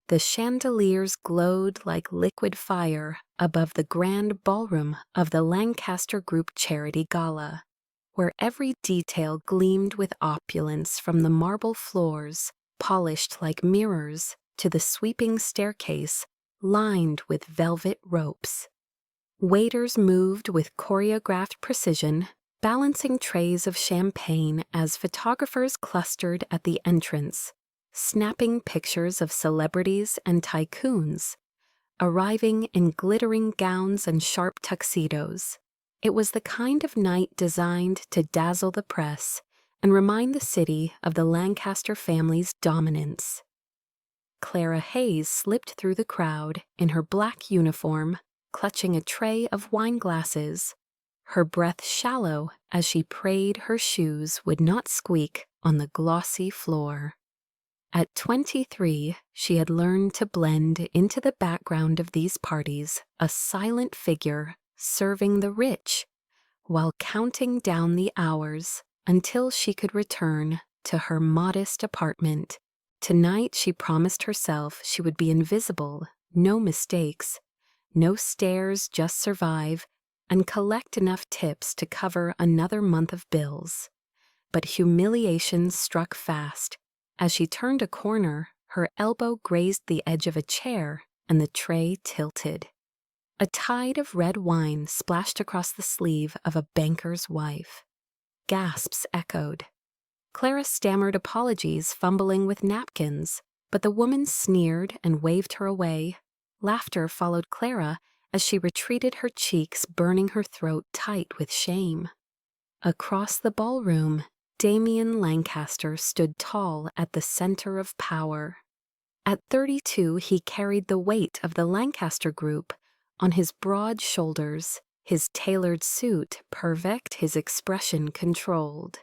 The chandeliers glowed like liquid fire above the grand ballroom of the Lancaster Group Charity Gala, where every detail gleamed with opulence from the marble floors, polished like mirrors, to the sweeping staircase lined with velvet ropes. Waiters moved with choreographed precision, balancing trays of champagne as photographers clustered at the entrance, snapping pictures of celebrities and tycoons, arriving in glittering gowns and sharp tuxedos. It was the kind of night designed to dazzle the press and remind the city of the Lancaster family's dominance. Clara Hayes slipped through the crowd in her black uniform, clutching a tray of wine glasses, her breath shallow as she prayed her shoes would not squeak on the glossy floor. At 23, she had learned to blend into the background of these parties, a silent figure serving the rich, while counting down the hours until she could return to her modest apartment. Tonight she promised herself she would be invisible, no mistakes, no stares, just survive, and collect enough tips to cover another month of bills. But humiliation struck fast. As she turned a corner, her elbow grazed the edge of a chair and the tray tilted. A tide of red wine splashed across the sleeve of a banker's wife. Gasps echoed. Clara stammered apologies, fumbling with napkins, but the woman sneered and waved her away. Laughter followed Clara as she retreated, her cheeks burning her throat tight with shame. Across the ballroom, Damien Lancaster stood tall at the center of power. At 32, he carried the weight of the Lancaster Group on his broad shoulders, his tailored suit perfect, his expression controlled.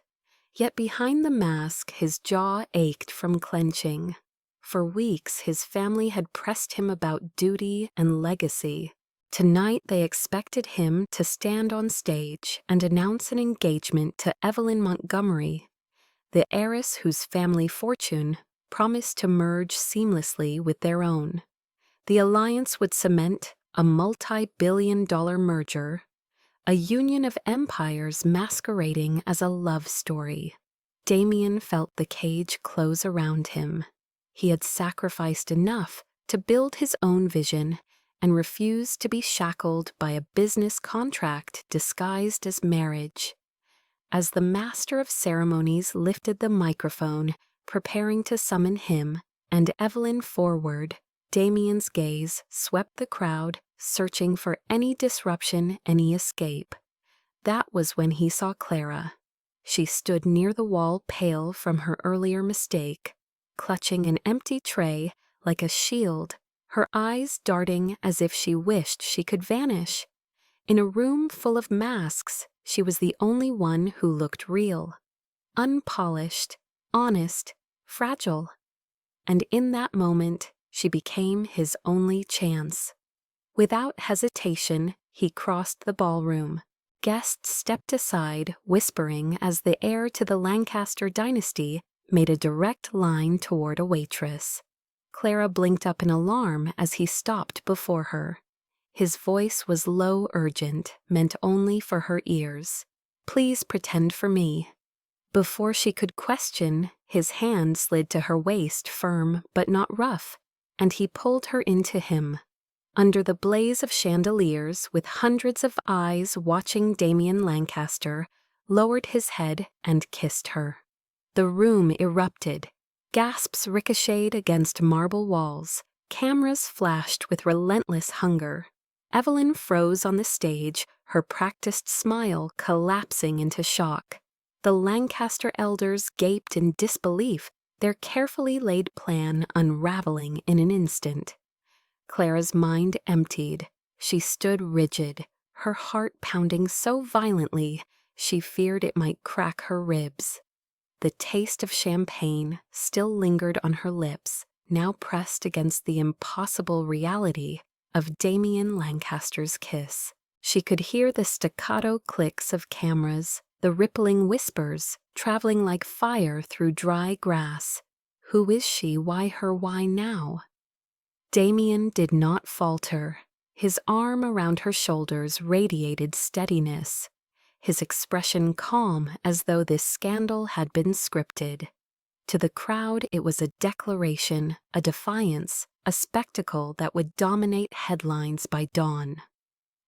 Yet behind the mask, his jaw ached from clenching. For weeks, his family had pressed him about duty and legacy. Tonight, they expected him to stand on stage and announce an engagement to Evelyn Montgomery, the heiress whose family fortune promised to merge seamlessly with their own. The alliance would cement a multi-billion-dollar merger, a union of empires masquerading as a love story. Damien felt the cage close around him. He had sacrificed enough to build his own vision and refused to be shackled by a business contract disguised as marriage. As the master of ceremonies lifted the microphone, preparing to summon him and Evelyn forward, Damien's gaze swept the crowd, searching for any disruption, any escape. That was when he saw Clara. She stood near the wall, pale from her earlier mistake, clutching an empty tray like a shield, her eyes darting as if she wished she could vanish. In a room full of masks, she was the only one who looked real, unpolished, honest, fragile. And in that moment, she became his only chance. Without hesitation, he crossed the ballroom. Guests stepped aside, whispering as the heir to the Lancaster dynasty made a direct line toward a waitress. Clara blinked up in alarm as he stopped before her. His voice was low, urgent, meant only for her ears. "Please pretend for me." Before she could question, his hand slid to her waist, firm but not rough, and he pulled her into him. Under the blaze of chandeliers, with hundreds of eyes watching, Damien Lancaster lowered his head and kissed her. The room erupted. Gasps ricocheted against marble walls. Cameras flashed with relentless hunger. Evelyn froze on the stage, her practiced smile collapsing into shock. The Lancaster elders gaped in disbelief, their carefully laid plan unraveling in an instant. Clara's mind emptied. She stood rigid, her heart pounding so violently she feared it might crack her ribs. The taste of champagne still lingered on her lips, now pressed against the impossible reality of Damien Lancaster's kiss. She could hear the staccato clicks of cameras, the rippling whispers, traveling like fire through dry grass. Who is she? Why her? Why now? Damien did not falter. His arm around her shoulders radiated steadiness, his expression calm as though this scandal had been scripted. To the crowd, it was a declaration, a defiance, a spectacle that would dominate headlines by dawn.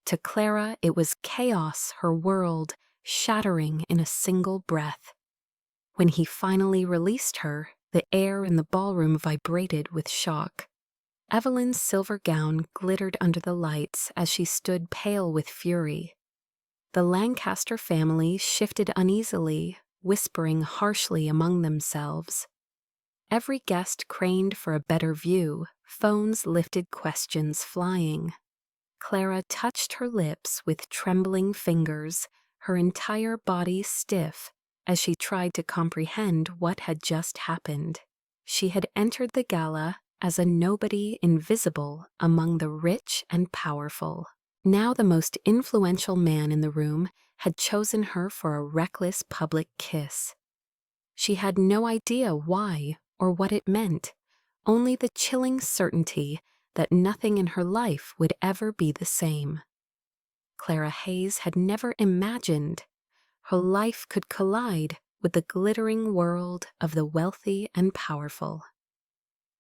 To Clara, it was chaos, her world, shattering in a single breath. When he finally released her, the air in the ballroom vibrated with shock. Evelyn's silver gown glittered under the lights as she stood pale with fury. The Lancaster family shifted uneasily, whispering harshly among themselves. Every guest craned for a better view, phones lifted questions flying. Clara touched her lips with trembling fingers, her entire body stiff, as she tried to comprehend what had just happened. She had entered the gala as a nobody invisible among the rich and powerful. Now the most influential man in the room had chosen her for a reckless public kiss. She had no idea why or what it meant, only the chilling certainty that nothing in her life would ever be the same. Clara Hayes had never imagined her life could collide with the glittering world of the wealthy and powerful.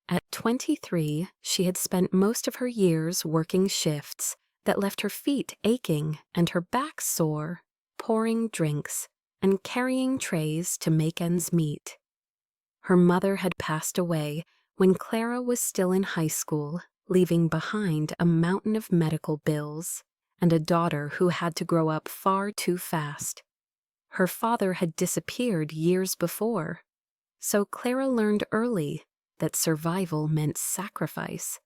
At 23, she had spent most of her years working shifts that left her feet aching and her back sore, pouring drinks and carrying trays to make ends meet. Her mother had passed away when Clara was still in high school, leaving behind a mountain of medical bills and a daughter who had to grow up far too fast. Her father had disappeared years before, so Clara learned early that survival meant sacrifice.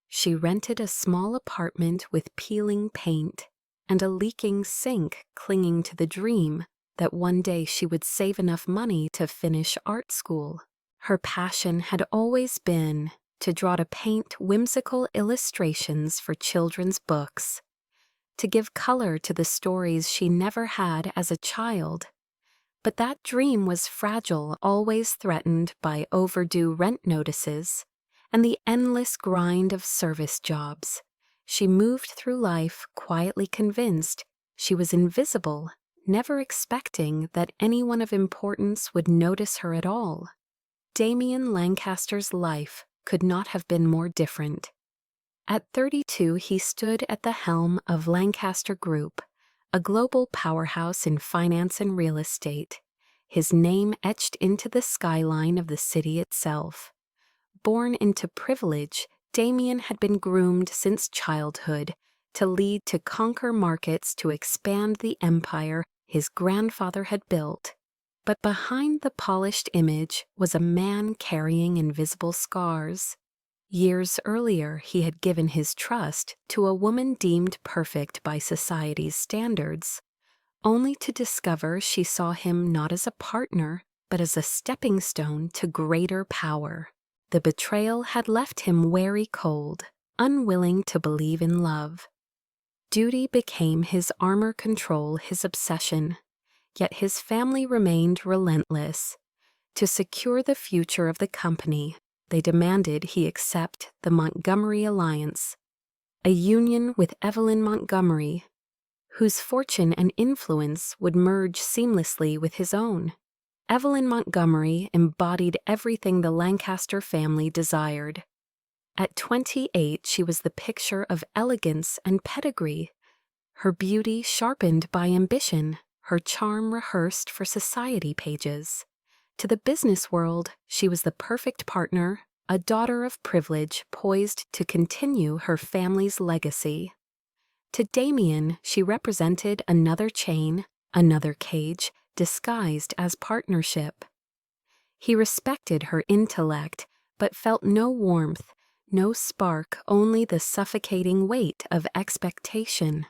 She rented a small apartment with peeling paint and a leaking sink, clinging to the dream that one day she would save enough money to finish art school. Her passion had always been to draw to paint whimsical illustrations for children's books, to give color to the stories she never had as a child. But that dream was fragile, always threatened by overdue rent notices and the endless grind of service jobs. She moved through life quietly convinced she was invisible, never expecting that anyone of importance would notice her at all. Damien Lancaster's life could not have been more different. At 32, he stood at the helm of Lancaster Group, a global powerhouse in finance and real estate, his name etched into the skyline of the city itself. Born into privilege, Damien had been groomed since childhood to conquer markets, to expand the empire his grandfather had built. But behind the polished image was a man carrying invisible scars. Years earlier, he had given his trust to a woman deemed perfect by society's standards, only to discover she saw him not as a partner, but as a stepping stone to greater power. The betrayal had left him wary cold, unwilling to believe in love. Duty became his armor, control his obsession, yet his family remained relentless. To secure the future of the company, they demanded he accept the Montgomery Alliance, a union with Evelyn Montgomery, whose fortune and influence would merge seamlessly with his own. Evelyn Montgomery embodied everything the Lancaster family desired. At 28, she was the picture of elegance and pedigree, her beauty sharpened by ambition, her charm rehearsed for society pages. To the business world, she was the perfect partner, a daughter of privilege poised to continue her family's legacy. To Damien, she represented another chain, another cage, disguised as partnership. He respected her intellect, but felt no warmth, no spark, only the suffocating weight of expectation.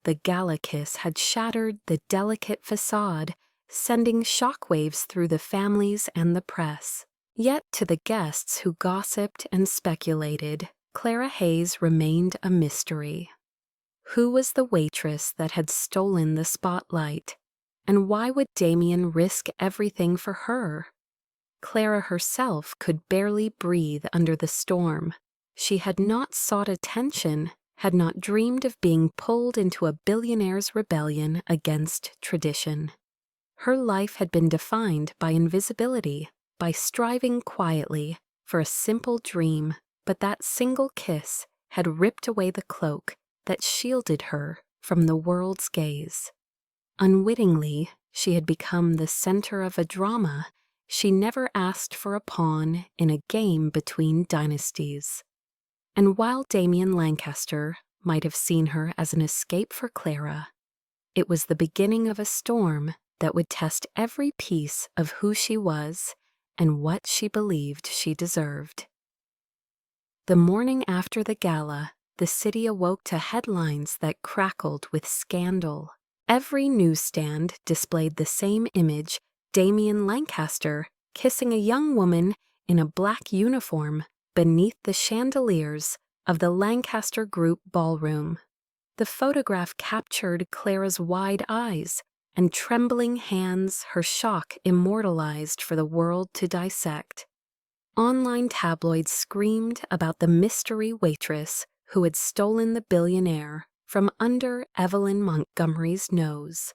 The gala kiss had shattered the delicate facade, sending shockwaves through the families and the press. Yet to the guests who gossiped and speculated, Clara Hayes remained a mystery. Who was the waitress that had stolen the spotlight? And why would Damien risk everything for her? Clara herself could barely breathe under the storm. She had not sought attention, had not dreamed of being pulled into a billionaire's rebellion against tradition. Her life had been defined by invisibility, by striving quietly for a simple dream, but that single kiss had ripped away the cloak that shielded her from the world's gaze. Unwittingly, she had become the center of a drama she never asked for a pawn in a game between dynasties. And while Damien Lancaster might have seen her as an escape for Clara, it was the beginning of a storm that would test every piece of who she was and what she believed she deserved. The morning after the gala, the city awoke to headlines that crackled with scandal. Every newsstand displayed the same image: Damien Lancaster kissing a young woman in a black uniform beneath the chandeliers of the Lancaster Group ballroom. The photograph captured Clara's wide eyes and trembling hands, her shock immortalized for the world to dissect. Online tabloids screamed about the mystery waitress who had stolen the billionaire from under Evelyn Montgomery's nose.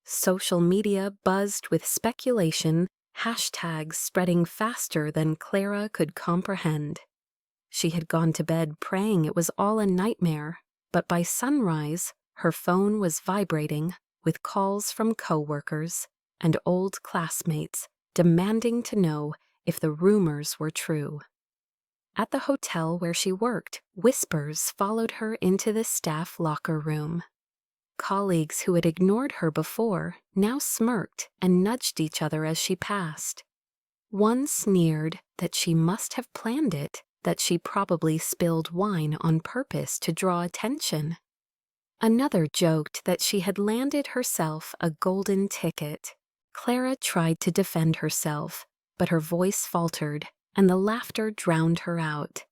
Social media buzzed with speculation, hashtags spreading faster than Clara could comprehend. She had gone to bed praying it was all a nightmare, but by sunrise, her phone was vibrating with calls from coworkers and old classmates demanding to know if the rumors were true. At the hotel where she worked, whispers followed her into the staff locker room. Colleagues who had ignored her before now smirked and nudged each other as she passed. One sneered that she must have planned it, that she probably spilled wine on purpose to draw attention. Another joked that she had landed herself a golden ticket. Clara tried to defend herself, but her voice faltered and the laughter drowned her out.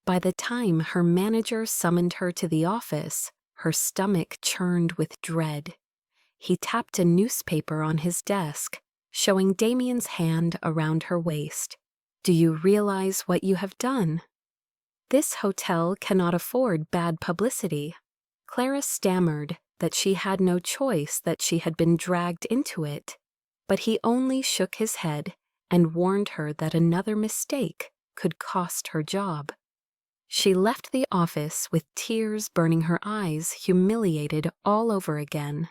By the time her manager summoned her to the office, her stomach churned with dread. He tapped a newspaper on his desk, showing Damien's hand around her waist. "Do you realize what you have done? This hotel cannot afford bad publicity." Clara stammered that she had no choice, that she had been dragged into it, but he only shook his head and warned her that another mistake could cost her job. She left the office with tears burning her eyes, humiliated all over again.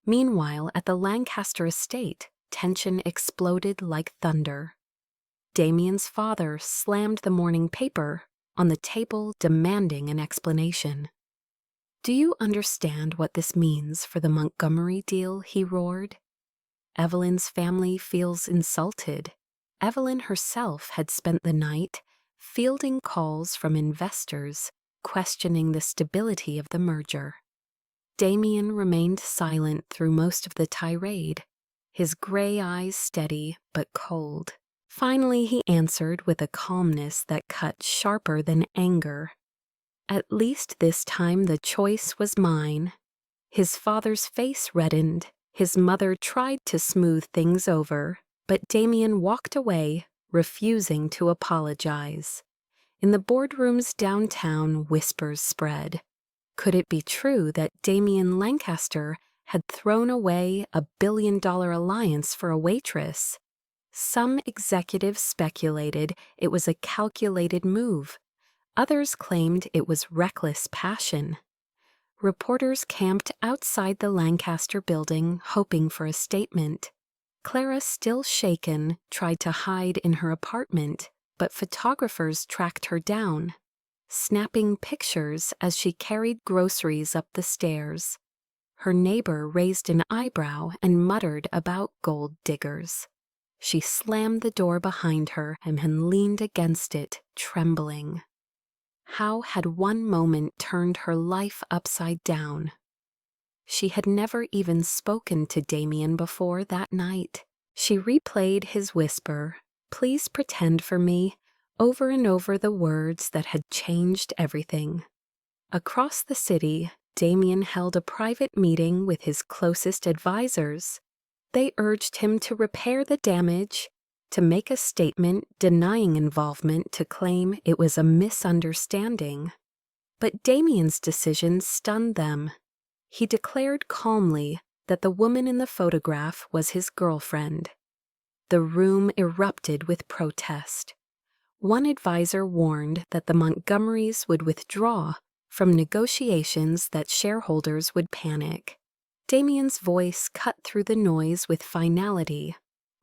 Meanwhile, at the Lancaster estate, tension exploded like thunder. Damien's father slammed the morning paper on the table, demanding an explanation. "Do you understand what this means for the Montgomery deal?" he roared. "Evelyn's family feels insulted." Evelyn herself had spent the night fielding calls from investors questioning the stability of the merger. Damien remained silent through most of the tirade, his gray eyes steady but cold. Finally, he answered with a calmness that cut sharper than anger. "At least this time the choice was mine." His father's face reddened. His mother tried to smooth things over, but Damien walked away, refusing to apologize. In the boardrooms downtown, whispers spread. Could it be true that Damien Lancaster had thrown away a billion-dollar alliance for a waitress? Some executives speculated it was a calculated move. Others claimed it was reckless passion. Reporters camped outside the Lancaster building, hoping for a statement. Clara, still shaken, tried to hide in her apartment, but photographers tracked her down, snapping pictures as she carried groceries up the stairs. Her neighbor raised an eyebrow and muttered about gold diggers. She slammed the door behind her and leaned against it, trembling. How had one moment turned her life upside down? She had never even spoken to Damien before that night. She replayed his whisper, "Please pretend for me," over and over, the words that had changed everything. Across the city, Damien held a private meeting with his closest advisors. They urged him to repair the damage, to make a statement denying involvement to claim it was a misunderstanding. But Damien's decision stunned them. He declared calmly that the woman in the photograph was his girlfriend. The room erupted with protest. One advisor warned that the Montgomerys would withdraw from negotiations, that shareholders would panic. Damien's voice cut through the noise with finality.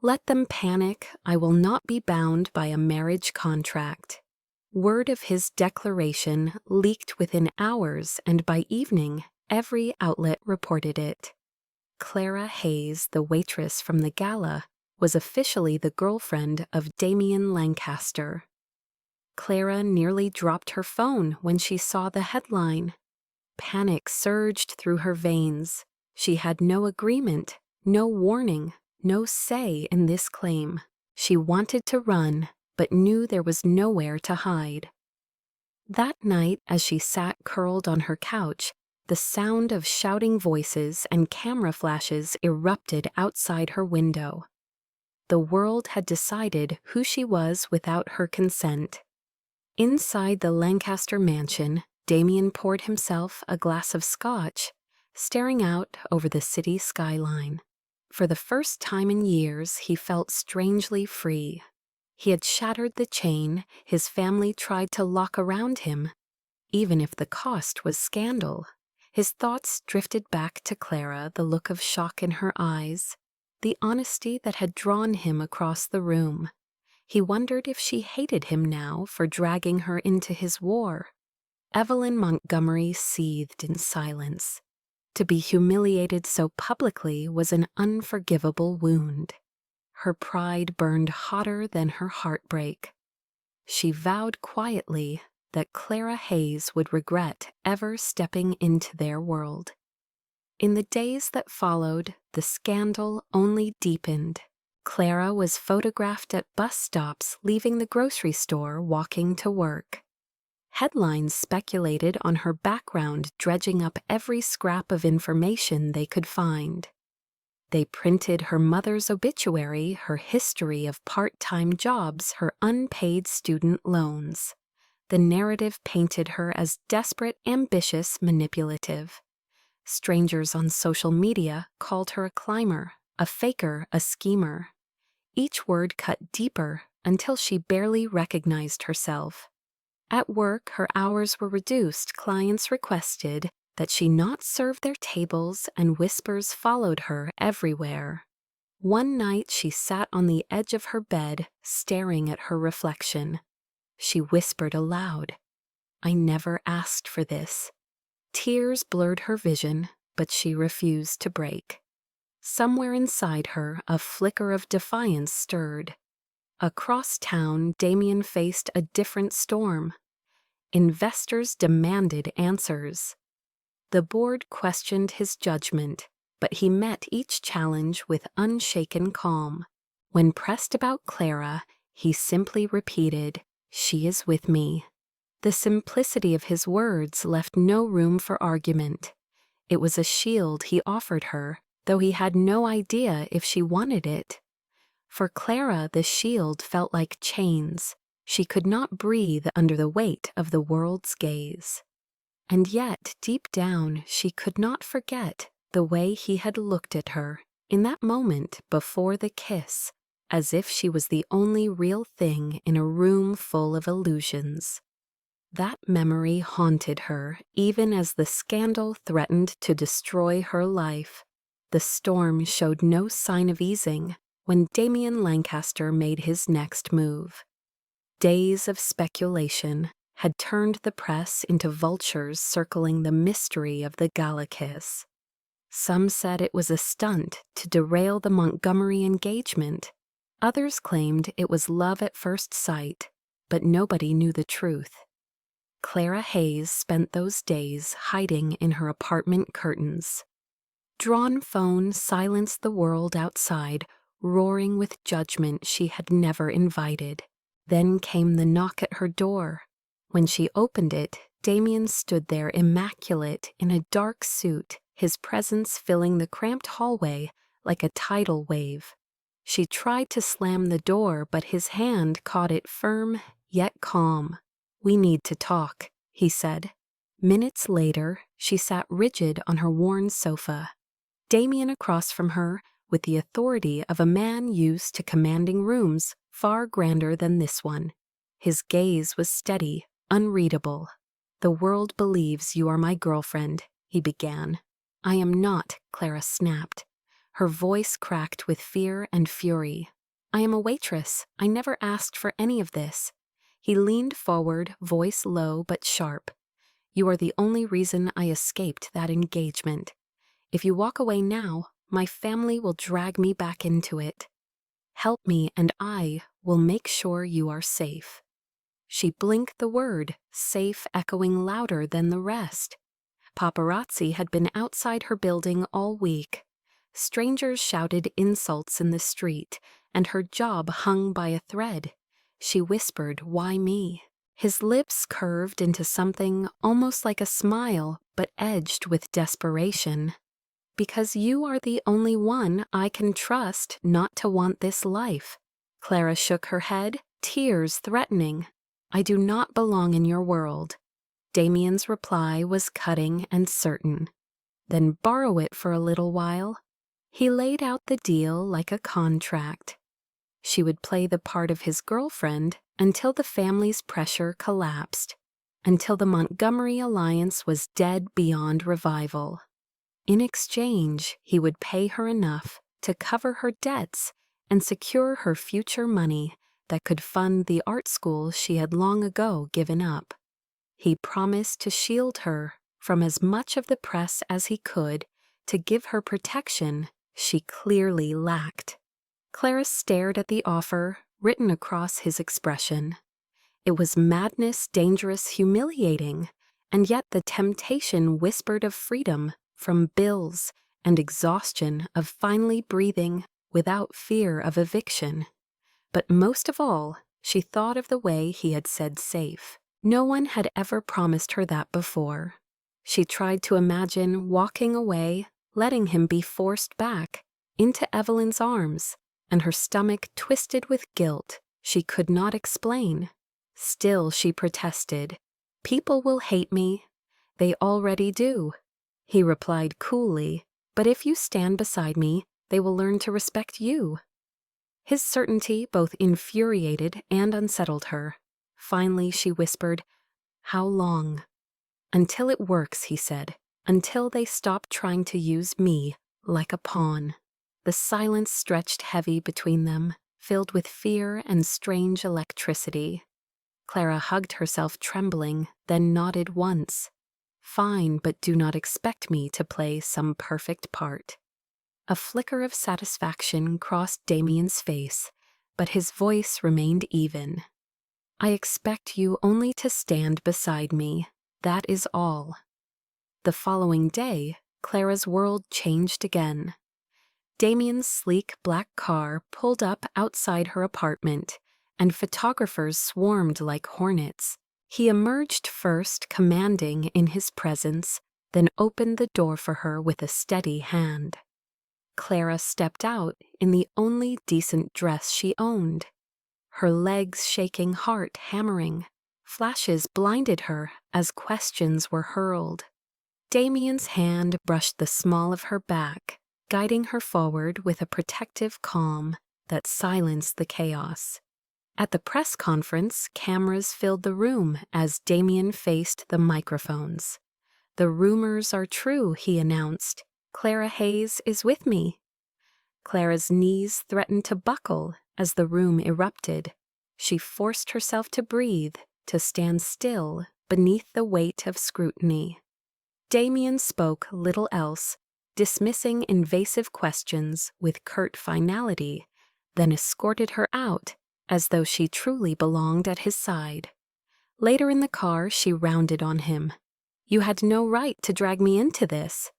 "Let them panic. I will not be bound by a marriage contract." Word of his declaration leaked within hours, and by evening, every outlet reported it. Clara Hayes, the waitress from the gala, was officially the girlfriend of Damien Lancaster. Clara nearly dropped her phone when she saw the headline. Panic surged through her veins. She had no agreement, no warning, no say in this claim. She wanted to run, but knew there was nowhere to hide. That night, as she sat curled on her couch, the sound of shouting voices and camera flashes erupted outside her window. The world had decided who she was without her consent. Inside the Lancaster mansion, Damien poured himself a glass of scotch, staring out over the city skyline. For the first time in years, he felt strangely free. He had shattered the chain his family tried to lock around him. Even if the cost was scandal, his thoughts drifted back to Clara, the look of shock in her eyes, the honesty that had drawn him across the room. He wondered if she hated him now for dragging her into his war. Evelyn Montgomery seethed in silence. To be humiliated so publicly was an unforgivable wound. Her pride burned hotter than her heartbreak. She vowed quietly that Clara Hayes would regret ever stepping into their world. In the days that followed, the scandal only deepened. Clara was photographed at bus stops leaving the grocery store, walking to work. Headlines speculated on her background, dredging up every scrap of information they could find. They printed her mother's obituary, her history of part-time jobs, her unpaid student loans. The narrative painted her as desperate, ambitious, manipulative. Strangers on social media called her a climber, a faker, a schemer. Each word cut deeper until she barely recognized herself. At work, her hours were reduced. Clients requested that she not serve their tables, and whispers followed her everywhere. One night she sat on the edge of her bed, staring at her reflection. She whispered aloud, "I never asked for this." Tears blurred her vision, but she refused to break. Somewhere inside her, a flicker of defiance stirred. Across town, Damien faced a different storm. Investors demanded answers. The board questioned his judgment, but he met each challenge with unshaken calm. When pressed about Clara, he simply repeated, "She is with me." The simplicity of his words left no room for argument. It was a shield he offered her, though he had no idea if she wanted it. For Clara, the shield felt like chains. She could not breathe under the weight of the world's gaze. And yet, deep down, she could not forget the way he had looked at her in that moment before the kiss, as if she was the only real thing in a room full of illusions. That memory haunted her even as the scandal threatened to destroy her life. The storm showed no sign of easing when Damien Lancaster made his next move. Days of speculation had turned the press into vultures circling the mystery of the gala kiss. Some said it was a stunt to derail the Montgomery engagement. Others claimed it was love at first sight, but nobody knew the truth. Clara Hayes spent those days hiding in her apartment curtains. Drawn phone silenced the world outside, roaring with judgment she had never invited. Then came the knock at her door. When she opened it, Damien stood there immaculate in a dark suit, his presence filling the cramped hallway like a tidal wave. She tried to slam the door, but his hand caught it firm yet calm. "We need to talk," he said. Minutes later, she sat rigid on her worn sofa. Damien across from her, with the authority of a man used to commanding rooms far grander than this one. His gaze was steady, unreadable. "The world believes you are my girlfriend," he began. "I am not," Clara snapped. Her voice cracked with fear and fury. "I am a waitress. I never asked for any of this." He leaned forward, voice low but sharp. "You are the only reason I escaped that engagement. If you walk away now, my family will drag me back into it. Help me and I will make sure you are safe." She blinked, the word "safe" echoing louder than the rest. Paparazzi had been outside her building all week. Strangers shouted insults in the street, and her job hung by a thread. She whispered, "Why me?" His lips curved into something almost like a smile, but edged with desperation. "Because you are the only one I can trust not to want this life." Clara shook her head, tears threatening. "I do not belong in your world." Damien's reply was cutting and certain. "Then borrow it for a little while." He laid out the deal like a contract. She would play the part of his girlfriend until the family's pressure collapsed, until the Montgomery alliance was dead beyond revival. In exchange, he would pay her enough to cover her debts and secure her future money that could fund the art school she had long ago given up. He promised to shield her from as much of the press as he could, to give her protection she clearly lacked. Clara stared at the offer written across his expression. It was madness, dangerous, humiliating, and yet the temptation whispered of freedom from bills and exhaustion of finally breathing without fear of eviction. But most of all, she thought of the way he had said safe. No one had ever promised her that before. She tried to imagine walking away, letting him be forced back into Evelyn's arms, and her stomach twisted with guilt she could not explain. Still she protested. "People will hate me. They already do." He replied coolly, "But if you stand beside me, they will learn to respect you." His certainty both infuriated and unsettled her. Finally she whispered, "How long?" "Until it works," he said. "Until they stop trying to use me like a pawn." The silence stretched heavy between them, filled with fear and strange electricity. Clara hugged herself trembling, then nodded once. "Fine, but do not expect me to play some perfect part." A flicker of satisfaction crossed Damien's face, but his voice remained even. "I expect you only to stand beside me. That is all." The following day, Clara's world changed again. Damien's sleek black car pulled up outside her apartment, and photographers swarmed like hornets. He emerged first, commanding in his presence, then opened the door for her with a steady hand. Clara stepped out in the only decent dress she owned. Her legs shaking, heart hammering. Flashes blinded her as questions were hurled. Damien's hand brushed the small of her back, guiding her forward with a protective calm that silenced the chaos. At the press conference, cameras filled the room as Damien faced the microphones. "The rumors are true," he announced. "Clara Hayes is with me." Clara's knees threatened to buckle as the room erupted. She forced herself to breathe, to stand still beneath the weight of scrutiny. Damien spoke little else, dismissing invasive questions with curt finality, then escorted her out as though she truly belonged at his side. Later in the car, she rounded on him. "You had no right to drag me into this."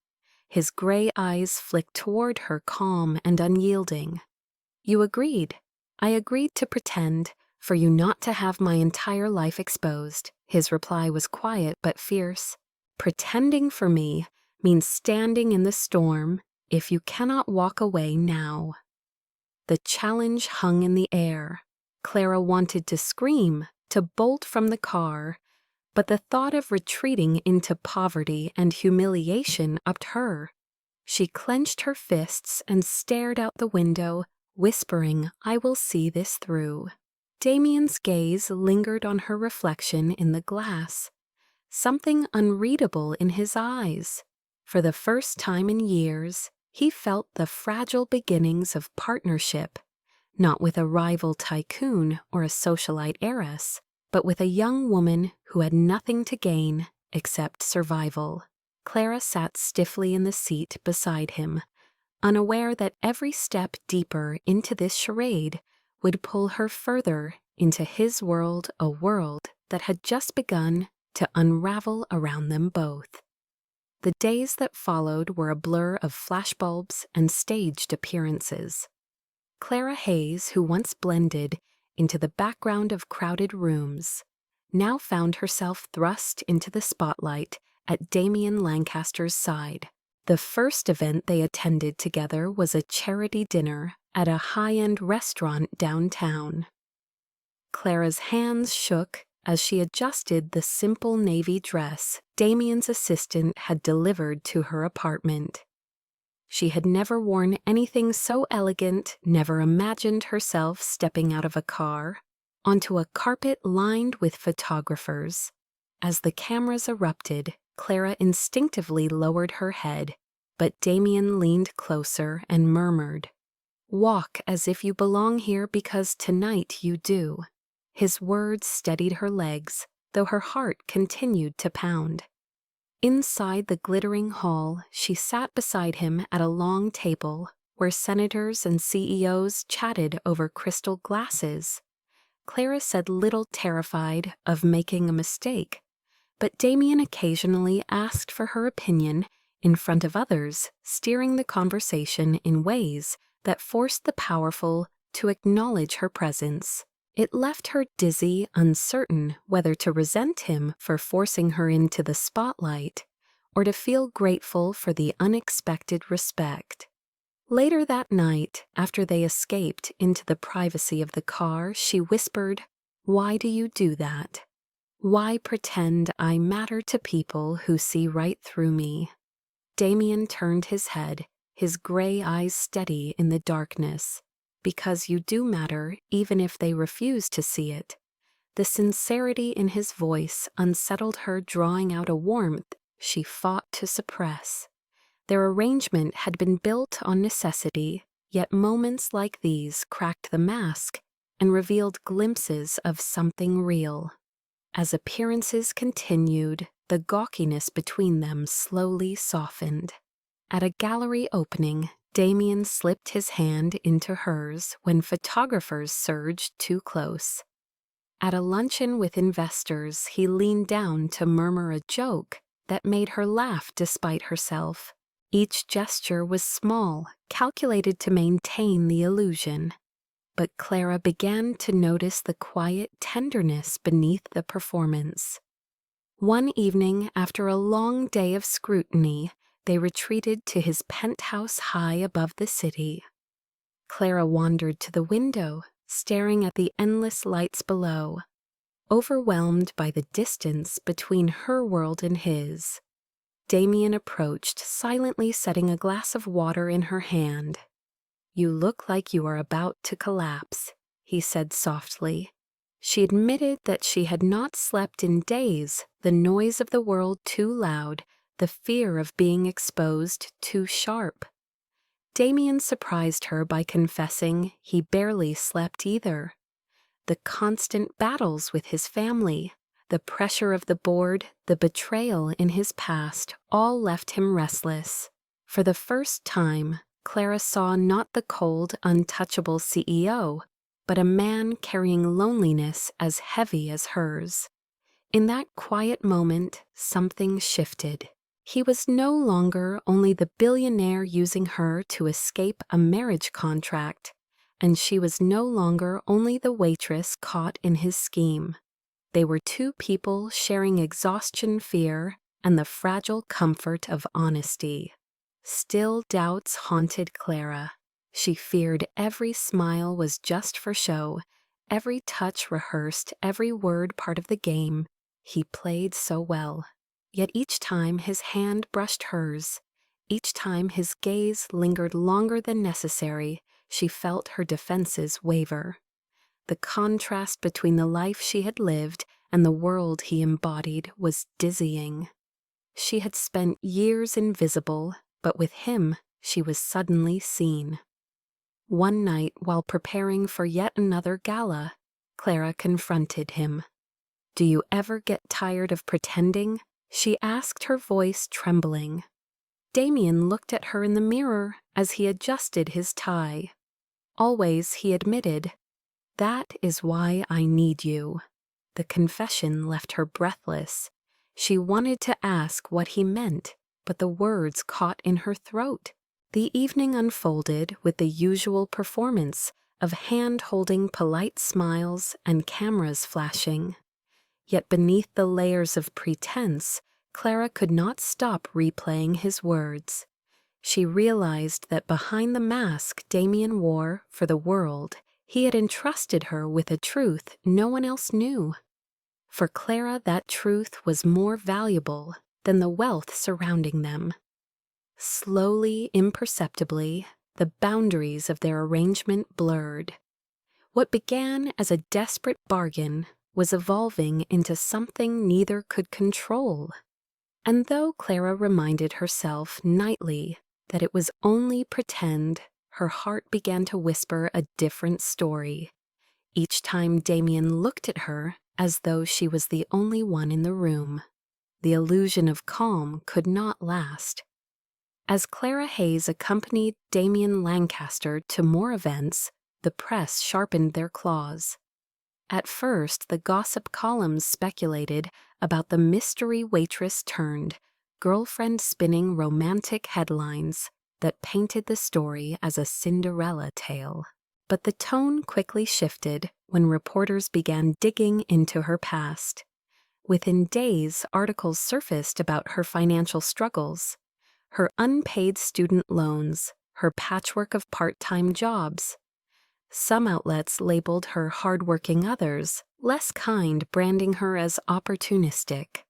His gray eyes flicked toward her, calm and unyielding. "You agreed. I agreed to pretend, for you not to have my entire life exposed." His reply was quiet but fierce. "Pretending for me means standing in the storm if you cannot walk away now." The challenge hung in the air. Clara wanted to scream, to bolt from the car, but the thought of retreating into poverty and humiliation upped her. She clenched her fists and stared out the window, whispering, "I will see this through." Damien's gaze lingered on her reflection in the glass. Something unreadable in his eyes. For the first time in years, he felt the fragile beginnings of partnership, not with a rival tycoon or a socialite heiress, but with a young woman who had nothing to gain except survival. Clara sat stiffly in the seat beside him, unaware that every step deeper into this charade would pull her further into his world, a world that had just begun to unravel around them both. The days that followed were a blur of flashbulbs and staged appearances. Clara Hayes, who once blended into the background of crowded rooms, now found herself thrust into the spotlight at Damien Lancaster's side. The first event they attended together was a charity dinner at a high-end restaurant downtown. Clara's hands shook as she adjusted the simple navy dress Damien's assistant had delivered to her apartment. She had never worn anything so elegant, never imagined herself stepping out of a car, onto a carpet lined with photographers. As the cameras erupted, Clara instinctively lowered her head, but Damien leaned closer and murmured, "Walk as if you belong here because tonight you do." His words steadied her legs, though her heart continued to pound. Inside the glittering hall, she sat beside him at a long table where senators and CEOs chatted over crystal glasses. Clara said little, terrified of making a mistake, but Damien occasionally asked for her opinion in front of others, steering the conversation in ways that forced the powerful to acknowledge her presence. It left her dizzy, uncertain whether to resent him for forcing her into the spotlight or to feel grateful for the unexpected respect. Later that night, after they escaped into the privacy of the car, she whispered, "Why do you do that? Why pretend I matter to people who see right through me?" Damien turned his head, his gray eyes steady in the darkness. "Because you do matter, even if they refuse to see it." The sincerity in his voice unsettled her, drawing out a warmth she fought to suppress. Their arrangement had been built on necessity, yet moments like these cracked the mask and revealed glimpses of something real. As appearances continued, the gawkiness between them slowly softened. At a gallery opening, Damien slipped his hand into hers when photographers surged too close. At a luncheon with investors, he leaned down to murmur a joke that made her laugh despite herself. Each gesture was small, calculated to maintain the illusion. But Clara began to notice the quiet tenderness beneath the performance. One evening, after a long day of scrutiny, they retreated to his penthouse high above the city. Clara wandered to the window, staring at the endless lights below, overwhelmed by the distance between her world and his. Damien approached, silently setting a glass of water in her hand. "You look like you are about to collapse," he said softly. She admitted that she had not slept in days, the noise of the world too loud, the fear of being exposed too sharp. Damien surprised her by confessing he barely slept either. The constant battles with his family, the pressure of the board, the betrayal in his past, all left him restless. For the first time, Clara saw not the cold, untouchable CEO, but a man carrying loneliness as heavy as hers. In that quiet moment, something shifted. He was no longer only the billionaire using her to escape a marriage contract, and she was no longer only the waitress caught in his scheme. They were two people sharing exhaustion, fear, and the fragile comfort of honesty. Still doubts haunted Clara. She feared every smile was just for show, every touch rehearsed, every word part of the game. He played so well. Yet each time his hand brushed hers, each time his gaze lingered longer than necessary, she felt her defenses waver. The contrast between the life she had lived and the world he embodied was dizzying. She had spent years invisible, but with him she was suddenly seen. One night, while preparing for yet another gala, Clara confronted him. "Do you ever get tired of pretending?" she asked, her voice trembling. Damien looked at her in the mirror as he adjusted his tie. "Always," he admitted. "That is why I need you." The confession left her breathless. She wanted to ask what he meant, but the words caught in her throat. The evening unfolded with the usual performance of hand-holding, polite smiles and cameras flashing. Yet beneath the layers of pretense, Clara could not stop replaying his words. She realized that behind the mask Damien wore for the world, he had entrusted her with a truth no one else knew. For Clara, that truth was more valuable than the wealth surrounding them. Slowly, imperceptibly, the boundaries of their arrangement blurred. What began as a desperate bargain was evolving into something neither could control. And though Clara reminded herself nightly that it was only pretend, her heart began to whisper a different story. Each time Damien looked at her as though she was the only one in the room. The illusion of calm could not last. As Clara Hayes accompanied Damien Lancaster to more events, the press sharpened their claws. At first, the gossip columns speculated about the mystery waitress turned girlfriend spinning romantic headlines that painted the story as a Cinderella tale. But the tone quickly shifted when reporters began digging into her past. Within days, articles surfaced about her financial struggles, her unpaid student loans, her patchwork of part-time jobs. Some outlets labeled her hardworking, others less kind, branding her as opportunistic.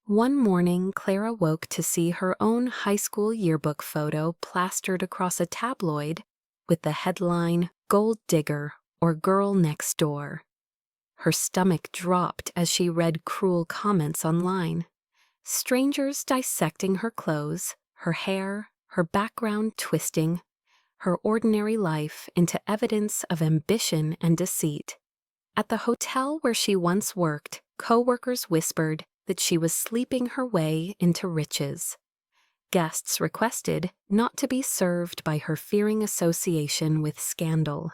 One morning, Clara woke to see her own high school yearbook photo plastered across a tabloid with the headline, "Gold Digger" or "Girl Next Door." Her stomach dropped as she read cruel comments online. Strangers dissecting her clothes, her hair, her background twisting her ordinary life into evidence of ambition and deceit. At the hotel where she once worked, co-workers whispered that she was sleeping her way into riches. Guests requested not to be served by her, fearing association with scandal.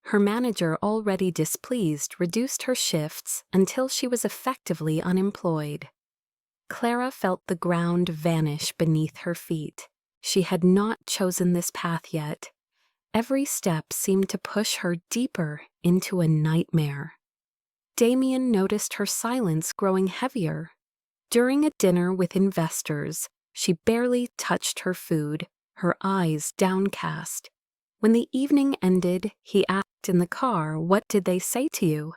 Her manager, already displeased, reduced her shifts until she was effectively unemployed. Clara felt the ground vanish beneath her feet. She had not chosen this path yet. Every step seemed to push her deeper into a nightmare. Damien noticed her silence growing heavier. During a dinner with investors, she barely touched her food, her eyes downcast. When the evening ended, he asked in the car, "What did they say to you?"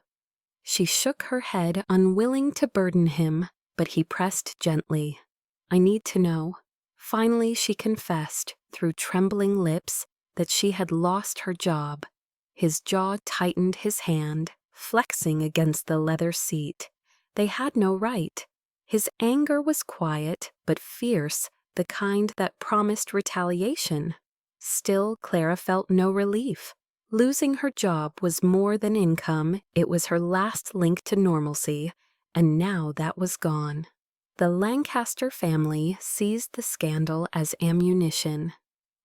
She shook her head, unwilling to burden him, but he pressed gently. "I need to know." Finally, she confessed, through trembling lips, that she had lost her job. His jaw tightened, his hand flexing against the leather seat. They had no right. His anger was quiet but fierce, the kind that promised retaliation. Still, Clara felt no relief. Losing her job was more than income, it was her last link to normalcy, and now that was gone. The Lancaster family seized the scandal as ammunition.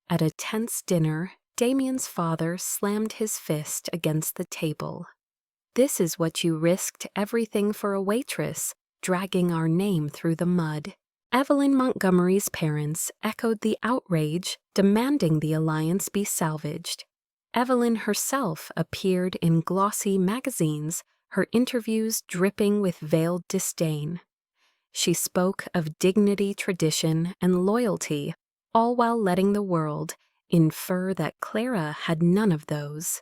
At a tense dinner, Damien's father slammed his fist against the table. "This is what you risked everything for, a waitress, dragging our name through the mud." Evelyn Montgomery's parents echoed the outrage, demanding the alliance be salvaged. Evelyn herself appeared in glossy magazines, her interviews dripping with veiled disdain. She spoke of dignity, tradition, and loyalty, all while letting the world, infer that Clara had none of those.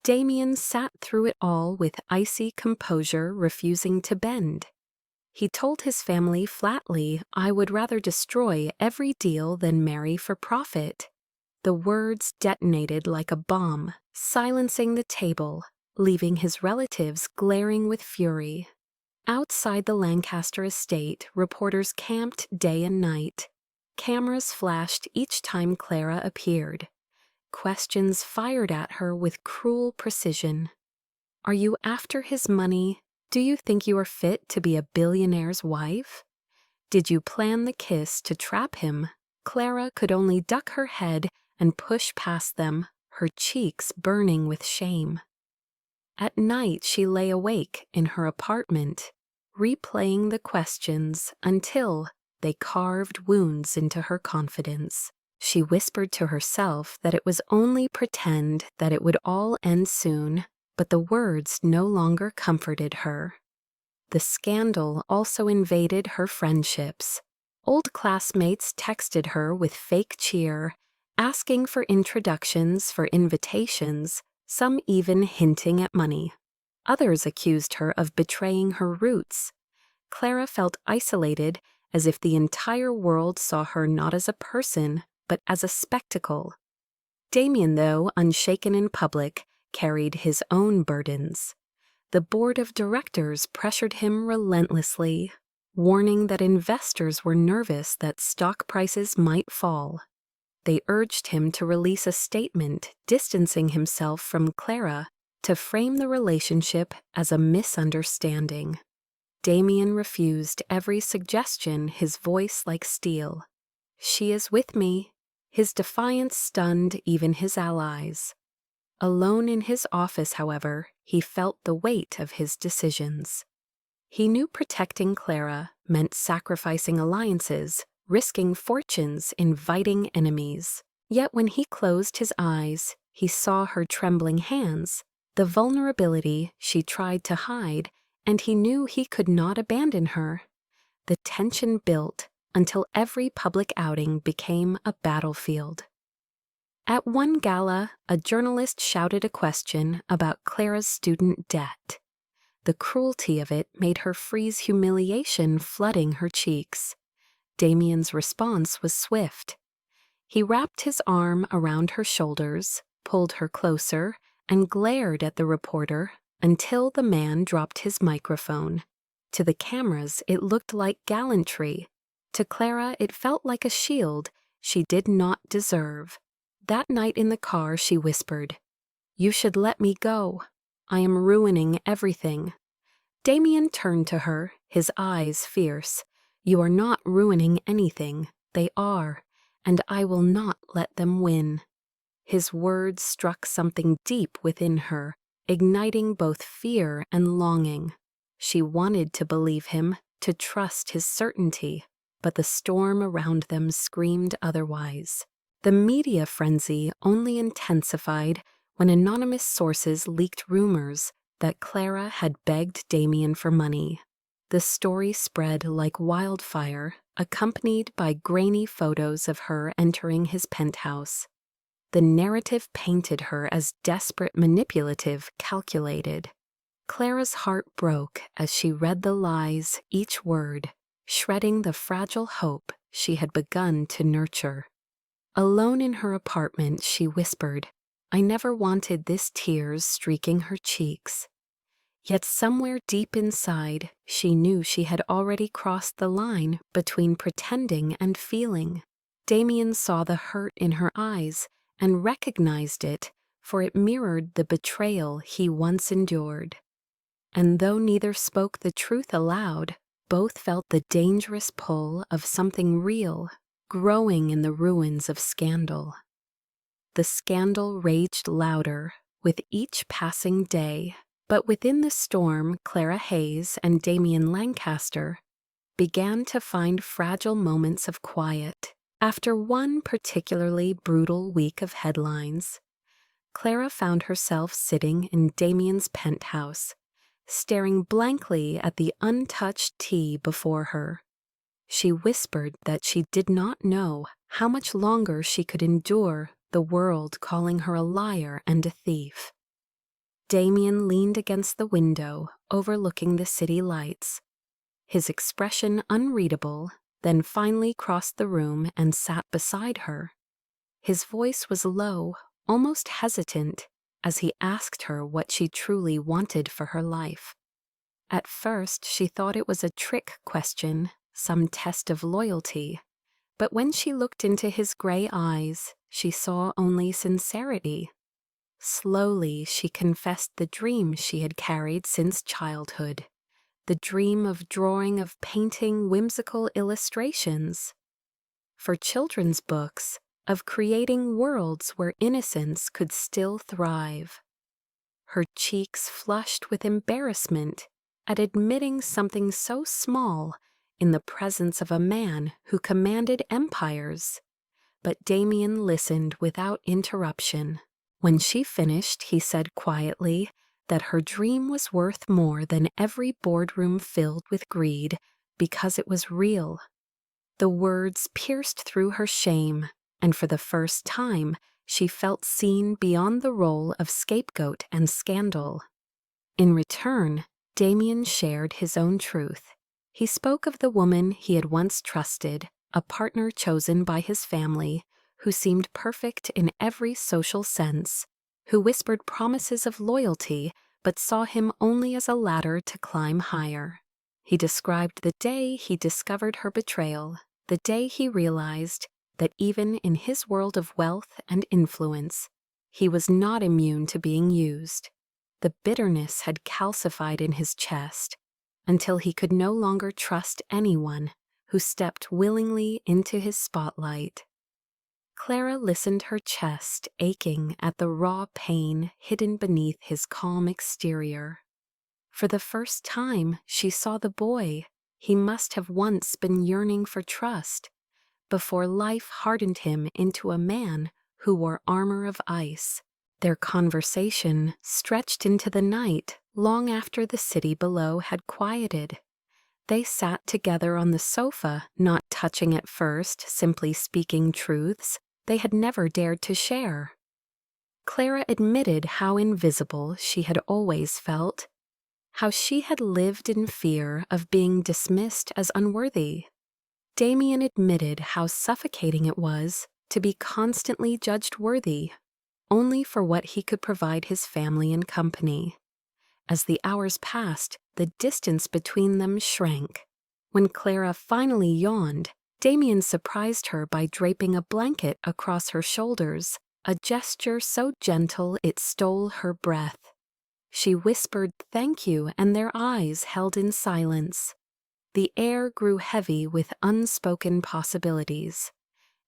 Damien sat through it all with icy composure, refusing to bend. He told his family flatly, "I would rather destroy every deal than marry for profit." The words detonated like a bomb, silencing the table, leaving his relatives glaring with fury. Outside the Lancaster estate, reporters camped day and night. Cameras flashed each time Clara appeared. Questions fired at her with cruel precision. Are you after his money? Do you think you are fit to be a billionaire's wife? Did you plan the kiss to trap him? Clara could only duck her head and push past them, her cheeks burning with shame. At night she lay awake in her apartment, replaying the questions until they carved wounds into her confidence. She whispered to herself that it was only pretend, that it would all end soon, but the words no longer comforted her. The scandal also invaded her friendships. Old classmates texted her with fake cheer, asking for introductions, for invitations, some even hinting at money. Others accused her of betraying her roots. Clara felt isolated, as if the entire world saw her not as a person, but as a spectacle. Damien, though unshaken in public, carried his own burdens. The board of directors pressured him relentlessly, warning that investors were nervous that stock prices might fall. They urged him to release a statement distancing himself from Clara, to frame the relationship as a misunderstanding. Damien refused every suggestion, his voice like steel. "She is with me." His defiance stunned even his allies. Alone in his office, however, he felt the weight of his decisions. He knew protecting Clara meant sacrificing alliances, risking fortunes, inviting enemies. Yet when he closed his eyes, he saw her trembling hands, the vulnerability she tried to hide, and he knew he could not abandon her. The tension built until every public outing became a battlefield. At one gala, a journalist shouted a question about Clara's student debt. The cruelty of it made her freeze, humiliation flooding her cheeks. Damien's response was swift. He wrapped his arm around her shoulders, pulled her closer, and glared at the reporter until the man dropped his microphone. To the cameras, it looked like gallantry. To Clara, it felt like a shield she did not deserve. That night in the car, she whispered, "You should let me go. I am ruining everything." Damien turned to her, his eyes fierce. "You are not ruining anything. They are, and I will not let them win." His words struck something deep within her, igniting both fear and longing. She wanted to believe him, to trust his certainty, but the storm around them screamed otherwise. The media frenzy only intensified when anonymous sources leaked rumors that Clara had begged Damien for money. The story spread like wildfire, accompanied by grainy photos of her entering his penthouse. The narrative painted her as desperate, manipulative, calculated. Clara's heart broke as she read the lies, each word, shredding the fragile hope she had begun to nurture. Alone in her apartment, she whispered, "I never wanted this," tears streaking her cheeks. Yet somewhere deep inside, she knew she had already crossed the line between pretending and feeling. Damien saw the hurt in her eyes and recognized it, for it mirrored the betrayal he once endured. And though neither spoke the truth aloud, both felt the dangerous pull of something real, growing in the ruins of scandal. The scandal raged louder with each passing day, but within the storm, Clara Hayes and Damien Lancaster began to find fragile moments of quiet. After one particularly brutal week of headlines, Clara found herself sitting in Damien's penthouse, staring blankly at the untouched tea before her. She whispered that she did not know how much longer she could endure the world calling her a liar and a thief. Damien leaned against the window, overlooking the city lights. His expression unreadable, then finally crossed the room and sat beside her. His voice was low, almost hesitant, as he asked her what she truly wanted for her life. At first, she thought it was a trick question, some test of loyalty. But when she looked into his gray eyes, she saw only sincerity. Slowly, she confessed the dream she had carried since childhood, the dream of drawing, of painting whimsical illustrations. For children's books, of creating worlds where innocence could still thrive. Her cheeks flushed with embarrassment at admitting something so small in the presence of a man who commanded empires. But Damien listened without interruption. When she finished, he said quietly that her dream was worth more than every boardroom filled with greed because it was real. The words pierced through her shame, and for the first time, she felt seen beyond the role of scapegoat and scandal. In return, Damien shared his own truth. He spoke of the woman he had once trusted, a partner chosen by his family, who seemed perfect in every social sense, who whispered promises of loyalty but saw him only as a ladder to climb higher. He described the day he discovered her betrayal, the day he realized that even in his world of wealth and influence, he was not immune to being used. The bitterness had calcified in his chest until he could no longer trust anyone who stepped willingly into his spotlight. Clara listened, her chest aching at the raw pain hidden beneath his calm exterior. For the first time, she saw the boy he must have once been yearning for trust, before life hardened him into a man who wore armor of ice. Their conversation stretched into the night, long after the city below had quieted. They sat together on the sofa, not touching at first, simply speaking truths they had never dared to share. Clara admitted how invisible she had always felt, how she had lived in fear of being dismissed as unworthy. Damien admitted how suffocating it was to be constantly judged worthy, only for what he could provide his family and company. As the hours passed, the distance between them shrank. When Clara finally yawned, Damien surprised her by draping a blanket across her shoulders, a gesture so gentle it stole her breath. She whispered thank you, and their eyes held in silence. The air grew heavy with unspoken possibilities.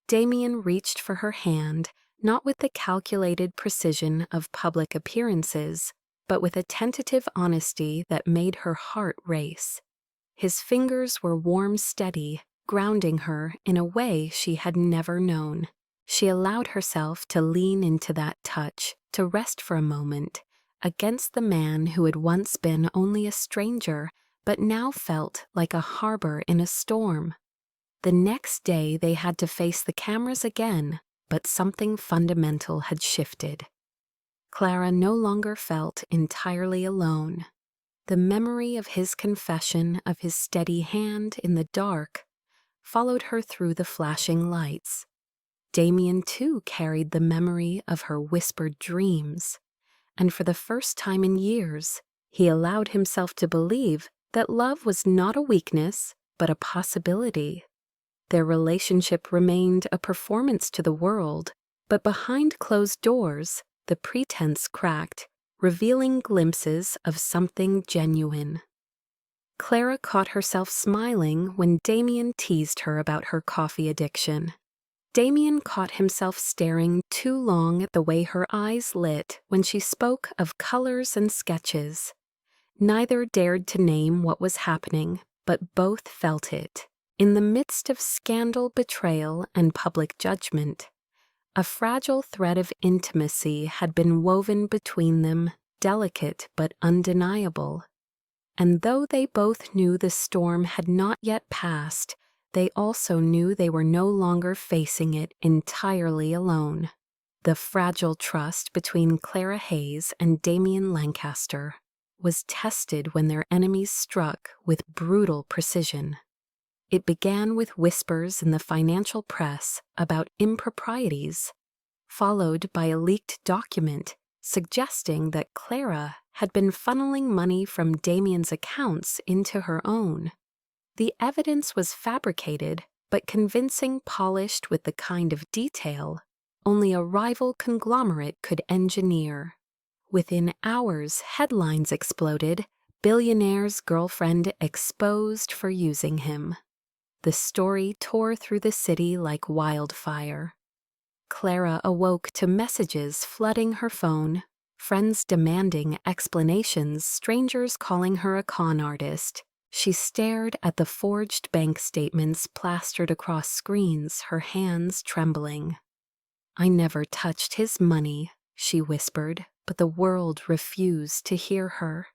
Damien reached for her hand, not with the calculated precision of public appearances, but with a tentative honesty that made her heart race. His fingers were warm, steady, grounding her in a way she had never known. She allowed herself to lean into that touch, to rest for a moment, against the man who had once been only a stranger, but now felt like a harbor in a storm. The next day they had to face the cameras again, but something fundamental had shifted. Clara no longer felt entirely alone. The memory of his confession, of his steady hand in the dark, followed her through the flashing lights. Damien too carried the memory of her whispered dreams, and for the first time in years, he allowed himself to believe that love was not a weakness, but a possibility. Their relationship remained a performance to the world, but behind closed doors, the pretense cracked, revealing glimpses of something genuine. Clara caught herself smiling when Damien teased her about her coffee addiction. Damien caught himself staring too long at the way her eyes lit when she spoke of colors and sketches. Neither dared to name what was happening, but both felt it. In the midst of scandal, betrayal, and public judgment, a fragile thread of intimacy had been woven between them, delicate but undeniable. And though they both knew the storm had not yet passed, they also knew they were no longer facing it entirely alone. The fragile trust between Clara Hayes and Damien Lancaster was tested when their enemies struck with brutal precision. It began with whispers in the financial press about improprieties, followed by a leaked document suggesting that Clara had been funneling money from Damien's accounts into her own. The evidence was fabricated but convincing, polished with the kind of detail only a rival conglomerate could engineer. Within hours, headlines exploded, "Billionaire's girlfriend exposed for using him." The story tore through the city like wildfire. Clara awoke to messages flooding her phone, friends demanding explanations, strangers calling her a con artist. She stared at the forged bank statements plastered across screens, her hands trembling. "I never touched his money," she whispered, but the world refused to hear her.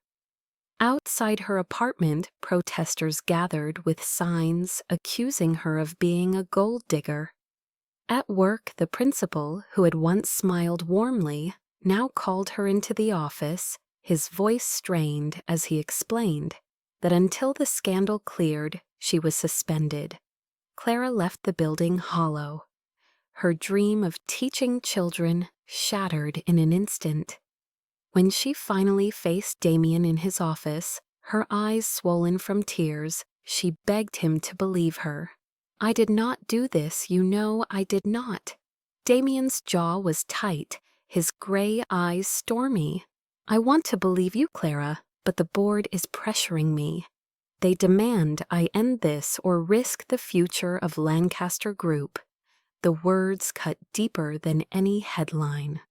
Outside her apartment, protesters gathered with signs accusing her of being a gold digger. At work, the principal, who had once smiled warmly, now called her into the office, his voice strained as he explained that until the scandal cleared, she was suspended. Clara left the building hollow. Her dream of teaching children shattered in an instant. When she finally faced Damien in his office, her eyes swollen from tears, she begged him to believe her. "I did not do this, you know I did not." Damien's jaw was tight, his gray eyes stormy. "I want to believe you, Clara, but the board is pressuring me. They demand I end this or risk the future of Lancaster Group." The words cut deeper than any headline.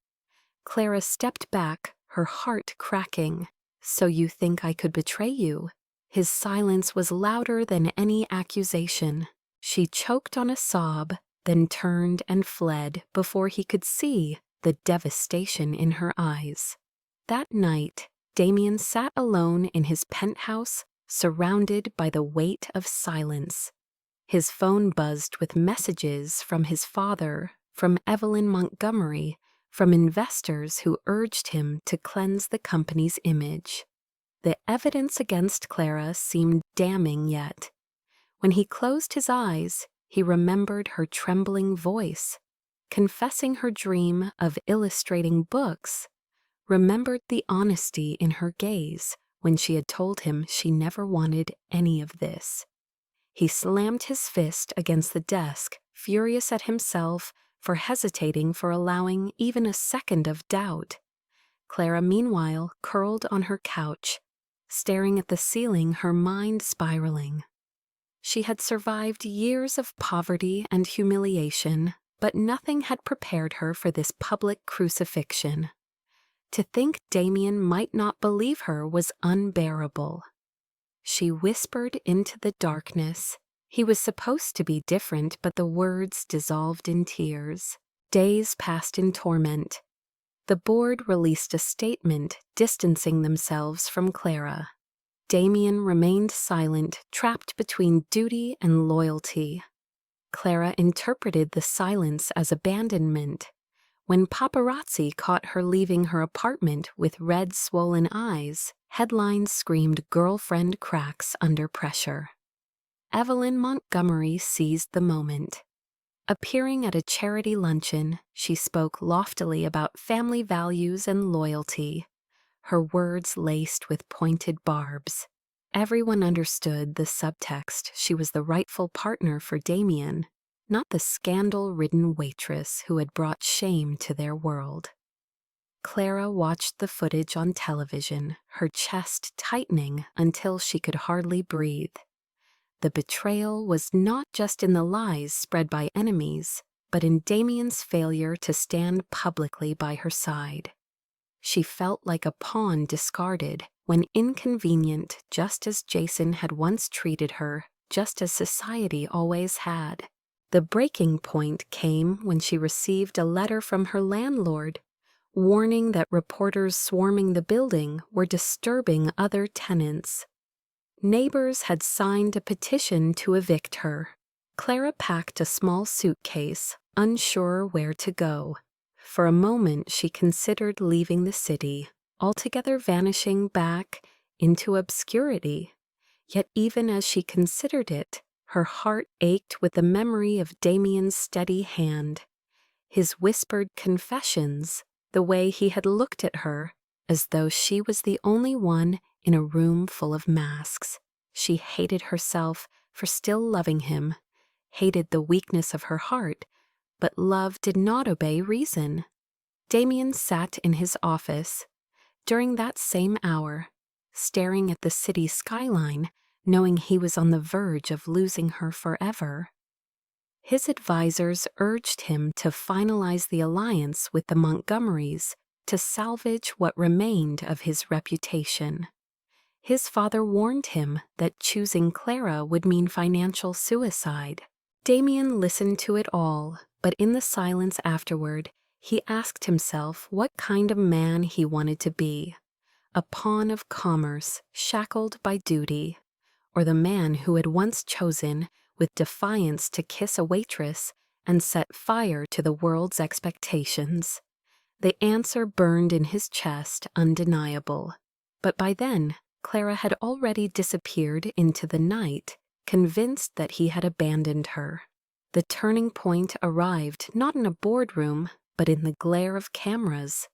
Clara stepped back, her heart cracking. "So you think I could betray you?" His silence was louder than any accusation. She choked on a sob, then turned and fled before he could see the devastation in her eyes. That night, Damien sat alone in his penthouse, surrounded by the weight of silence. His phone buzzed with messages from his father, from Evelyn Montgomery, from investors who urged him to cleanse the company's image. The evidence against Clara seemed damning yet. When he closed his eyes, he remembered her trembling voice, confessing her dream of illustrating books, remembered the honesty in her gaze when she had told him she never wanted any of this. He slammed his fist against the desk, furious at himself for hesitating, for allowing even a second of doubt. Clara, meanwhile, curled on her couch, staring at the ceiling, her mind spiraling. She had survived years of poverty and humiliation, but nothing had prepared her for this public crucifixion. To think Damien might not believe her was unbearable. She whispered into the darkness. He was supposed to be different, but the words dissolved in tears. Days passed in torment. The board released a statement distancing themselves from Clara. Damien remained silent, trapped between duty and loyalty. Clara interpreted the silence as abandonment. When paparazzi caught her leaving her apartment with red, swollen eyes, headlines screamed girlfriend cracks under pressure. Evelyn Montgomery seized the moment. Appearing at a charity luncheon, she spoke loftily about family values and loyalty, her words laced with pointed barbs. Everyone understood the subtext. She was the rightful partner for Damien, not the scandal-ridden waitress who had brought shame to their world. Clara watched the footage on television, her chest tightening until she could hardly breathe. The betrayal was not just in the lies spread by enemies, but in Damien's failure to stand publicly by her side. She felt like a pawn discarded, when inconvenient, just as Jason had once treated her, just as society always had. The breaking point came when she received a letter from her landlord, warning that reporters swarming the building were disturbing other tenants. Neighbors had signed a petition to evict her. Clara packed a small suitcase, unsure where to go. For a moment she considered leaving the city, altogether vanishing back into obscurity. Yet even as she considered it, her heart ached with the memory of Damien's steady hand, his whispered confessions, the way he had looked at her, as though she was the only one in a room full of masks. She hated herself for still loving him, hated the weakness of her heart, but love did not obey reason. Damien sat in his office during that same hour, staring at the city skyline, knowing he was on the verge of losing her forever. His advisors urged him to finalize the alliance with the Montgomerys to salvage what remained of his reputation. His father warned him that choosing Clara would mean financial suicide. Damien listened to it all, but in the silence afterward, he asked himself what kind of man he wanted to be: a pawn of commerce, shackled by duty, or the man who had once chosen with defiance to kiss a waitress and set fire to the world's expectations. The answer burned in his chest, undeniable. But by then, Clara had already disappeared into the night, convinced that he had abandoned her. The turning point arrived not in a boardroom, but in the glare of cameras.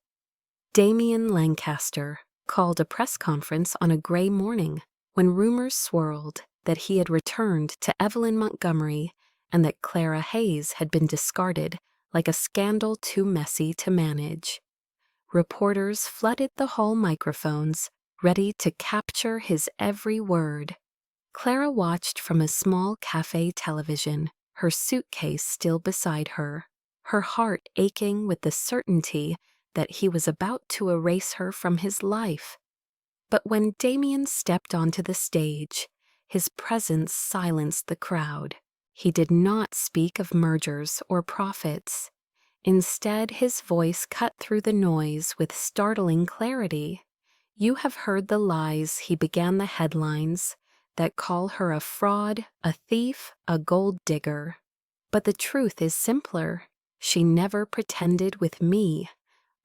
Damien Lancaster called a press conference on a gray morning when rumors swirled that he had returned to Evelyn Montgomery and that Clara Hayes had been discarded like a scandal too messy to manage. Reporters flooded the hall microphones, ready to capture his every word. Clara watched from a small cafe television, her suitcase still beside her, her heart aching with the certainty that he was about to erase her from his life. But when Damien stepped onto the stage, his presence silenced the crowd. He did not speak of mergers or profits. Instead, his voice cut through the noise with startling clarity. "You have heard the lies," he began the headlines, "that call her a fraud, a thief, a gold digger. But the truth is simpler. She never pretended with me.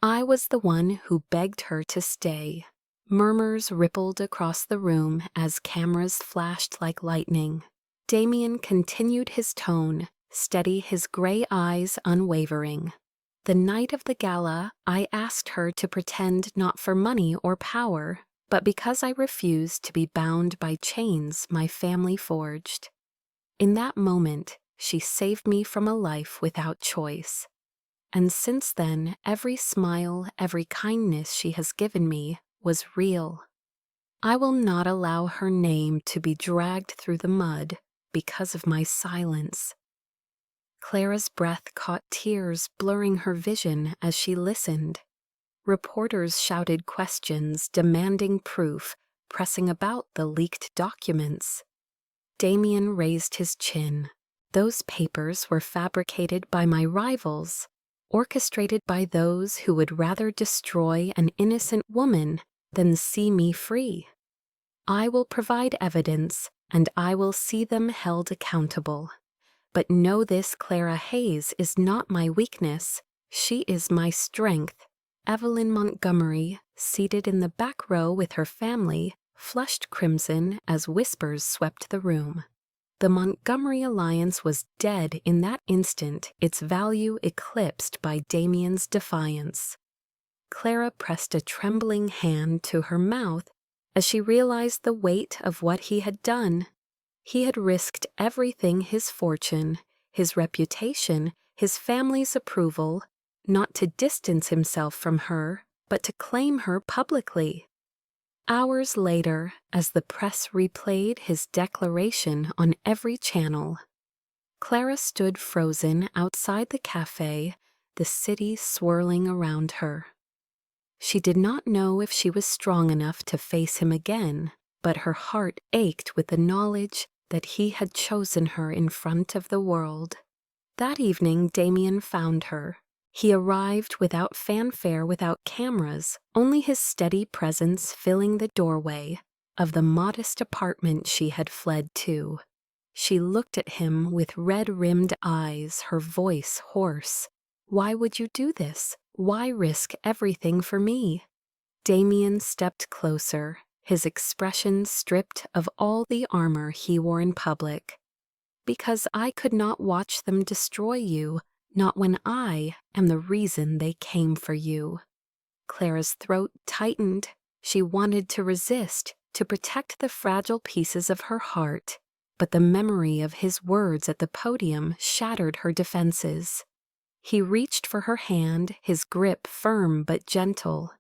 I was the one who begged her to stay." Murmurs rippled across the room as cameras flashed like lightning. Damien continued his tone, steady, his gray eyes unwavering. "The night of the gala, I asked her to pretend not for money or power, but because I refused to be bound by chains my family forged. In that moment, she saved me from a life without choice. And since then, every smile, every kindness she has given me was real. I will not allow her name to be dragged through the mud because of my silence." Clara's breath caught tears, blurring her vision as she listened. Reporters shouted questions, demanding proof, pressing about the leaked documents. Damien raised his chin. "Those papers were fabricated by my rivals, orchestrated by those who would rather destroy an innocent woman than see me free. I will provide evidence, and I will see them held accountable. But know this: Clara Hayes is not my weakness. She is my strength." Evelyn Montgomery, seated in the back row with her family, flushed crimson as whispers swept the room. The Montgomery alliance was dead in that instant, its value eclipsed by Damien's defiance. Clara pressed a trembling hand to her mouth as she realized the weight of what he had done. He had risked everything: his fortune, his reputation, his family's approval, not to distance himself from her, but to claim her publicly. Hours later, as the press replayed his declaration on every channel, Clara stood frozen outside the cafe, the city swirling around her. She did not know if she was strong enough to face him again, but her heart ached with the knowledge that he had chosen her in front of the world. That evening, Damien found her. He arrived without fanfare, without cameras, only his steady presence filling the doorway of the modest apartment she had fled to. She looked at him with red-rimmed eyes, her voice hoarse. "Why would you do this? Why risk everything for me? Damien stepped closer, his expression stripped of all the armor he wore in public. Because I could not watch them destroy you, not when I am the reason they came for you. Clara's throat tightened. She wanted to resist, to protect the fragile pieces of her heart, but the memory of his words at the podium shattered her defenses. He reached for her hand, his grip firm but gentle.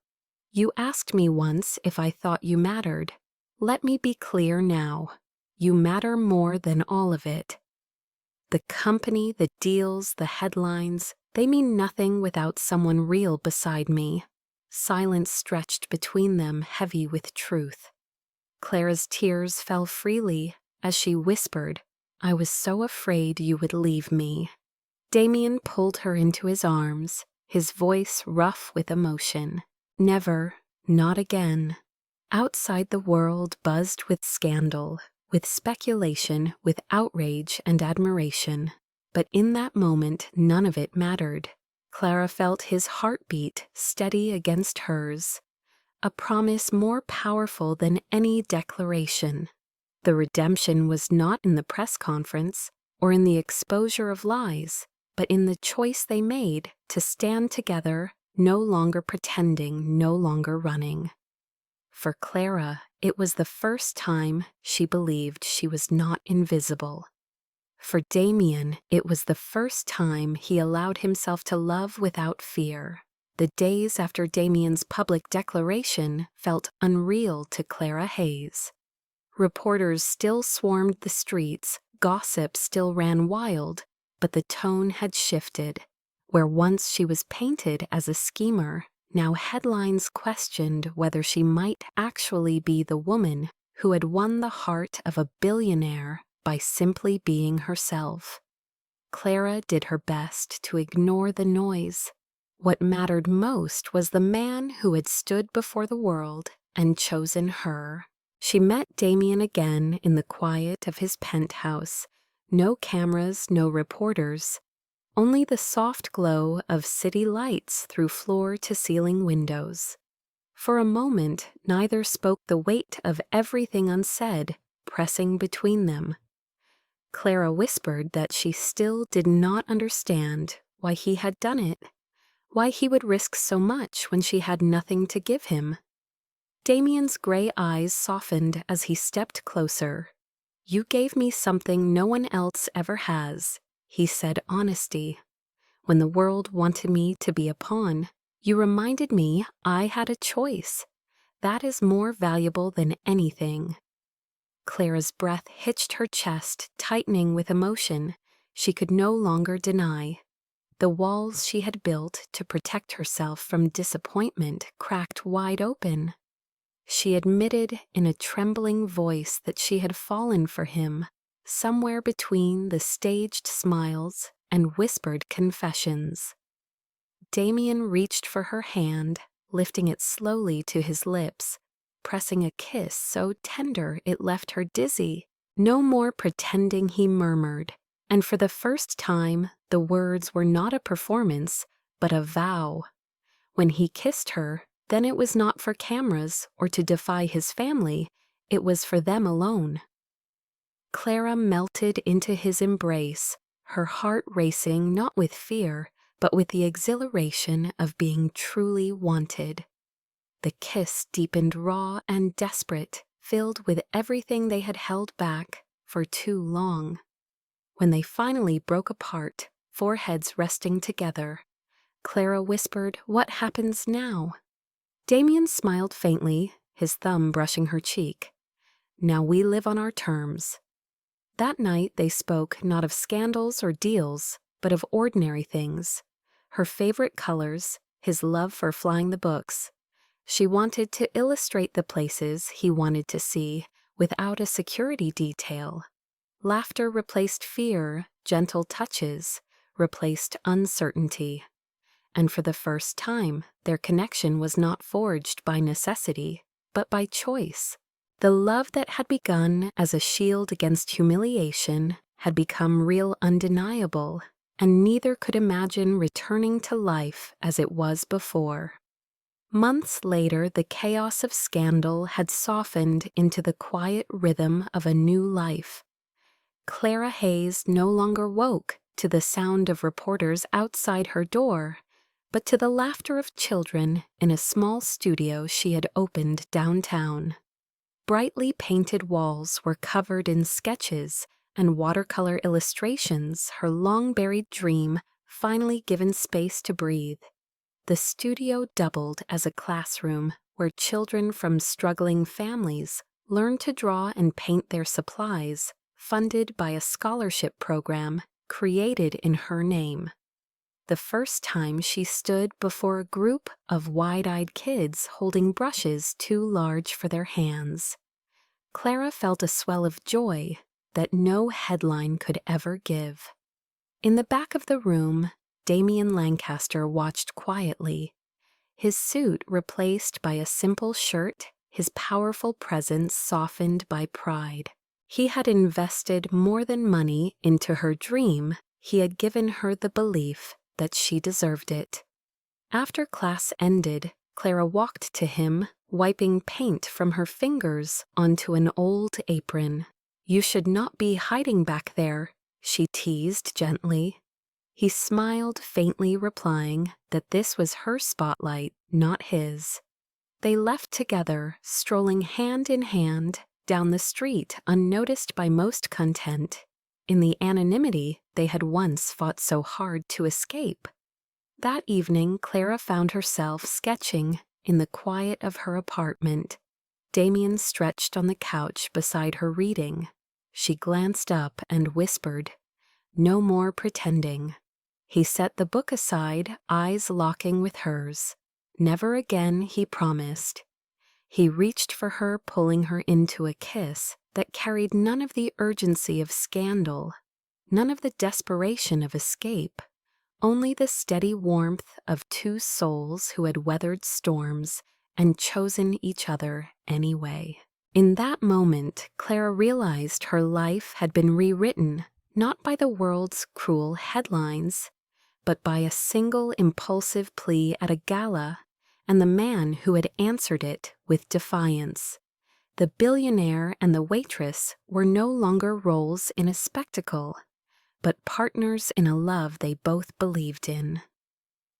You asked me once if I thought you mattered. Let me be clear now. You matter more than all of it. The company, the deals, the headlines, they mean nothing without someone real beside me. Silence stretched between them, heavy with truth. Clara's tears fell freely as she whispered, I was so afraid you would leave me. Damien pulled her into his arms, his voice rough with emotion. Never, not again. Outside the world buzzed with scandal, with speculation, with outrage and admiration. But in that moment, none of it mattered. Clara felt his heartbeat steady against hers, a promise more powerful than any declaration. The redemption was not in the press conference or in the exposure of lies, but in the choice they made to stand together, no longer pretending, no longer running. For Clara, it was the first time she believed she was not invisible. For Damien, it was the first time he allowed himself to love without fear. The days after Damien's public declaration felt unreal to Clara Hayes. Reporters still swarmed the streets, gossip still ran wild, but the tone had shifted. Where once she was painted as a schemer, now headlines questioned whether she might actually be the woman who had won the heart of a billionaire by simply being herself. Clara did her best to ignore the noise. What mattered most was the man who had stood before the world and chosen her. She met Damien again in the quiet of his penthouse. No cameras, no reporters. Only the soft glow of city lights through floor-to-ceiling windows. For a moment, neither spoke the weight of everything unsaid, pressing between them. Clara whispered that she still did not understand why he had done it, why he would risk so much when she had nothing to give him. Damien's gray eyes softened as he stepped closer. You gave me something no one else ever has, he said, honesty. When the world wanted me to be a pawn, you reminded me I had a choice. That is more valuable than anything. Clara's breath hitched her chest, tightening with emotion she could no longer deny. The walls she had built to protect herself from disappointment cracked wide open. She admitted in a trembling voice that she had fallen for him, somewhere between the staged smiles and whispered confessions. Damien reached for her hand, lifting it slowly to his lips, pressing a kiss so tender it left her dizzy. No more pretending, he murmured, and for the first time the words were not a performance, but a vow. When he kissed her, then it was not for cameras or to defy his family, it was for them alone. Clara melted into his embrace, her heart racing not with fear, but with the exhilaration of being truly wanted. The kiss deepened raw and desperate, filled with everything they had held back for too long. When they finally broke apart, foreheads resting together, Clara whispered, "What happens now?" Damien smiled faintly, his thumb brushing her cheek. "Now we live on our terms." That night they spoke not of scandals or deals, but of ordinary things. Her favorite colors, his love for flying the books. She wanted to illustrate the places he wanted to see without a security detail. Laughter replaced fear, gentle touches replaced uncertainty. And for the first time, their connection was not forged by necessity, but by choice. The love that had begun as a shield against humiliation had become real, undeniable, and neither could imagine returning to life as it was before. Months later, the chaos of scandal had softened into the quiet rhythm of a new life. Clara Hayes no longer woke to the sound of reporters outside her door, but to the laughter of children in a small studio she had opened downtown. Brightly painted walls were covered in sketches and watercolor illustrations, her long-buried dream finally given space to breathe. The studio doubled as a classroom where children from struggling families learned to draw and paint their supplies, funded by a scholarship program created in her name. The first time she stood before a group of wide-eyed kids holding brushes too large for their hands, Clara felt a swell of joy that no headline could ever give. In the back of the room, Damien Lancaster watched quietly, his suit replaced by a simple shirt, his powerful presence softened by pride. He had invested more than money into her dream. He had given her the belief that she deserved it. After class ended, Clara walked to him, wiping paint from her fingers onto an old apron. "You should not be hiding back there," she teased gently. He smiled faintly, replying that this was her spotlight, not his. They left together, strolling hand in hand down the street, unnoticed by most, content in the anonymity they had once fought so hard to escape. That evening, Clara found herself sketching in the quiet of her apartment. Damien stretched on the couch beside her reading. She glanced up and whispered, "No more pretending." He set the book aside, eyes locking with hers. Never again, he promised. He reached for her, pulling her into a kiss that carried none of the urgency of scandal, none of the desperation of escape, only the steady warmth of two souls who had weathered storms and chosen each other anyway. In that moment, Clara realized her life had been rewritten, not by the world's cruel headlines, but by a single impulsive plea at a gala, and the man who had answered it with defiance. The billionaire and the waitress were no longer roles in a spectacle, but partners in a love they both believed in.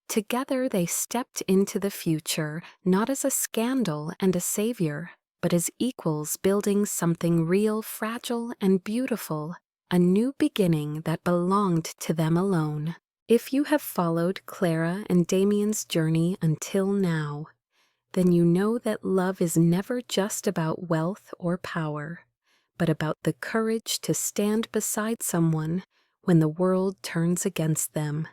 Together they stepped into the future, not as a scandal and a savior, but as equals building something real, fragile, and beautiful, a new beginning that belonged to them alone. If you have followed Clara and Damien's journey until now, then you know that love is never just about wealth or power, but about the courage to stand beside someone when the world turns against them.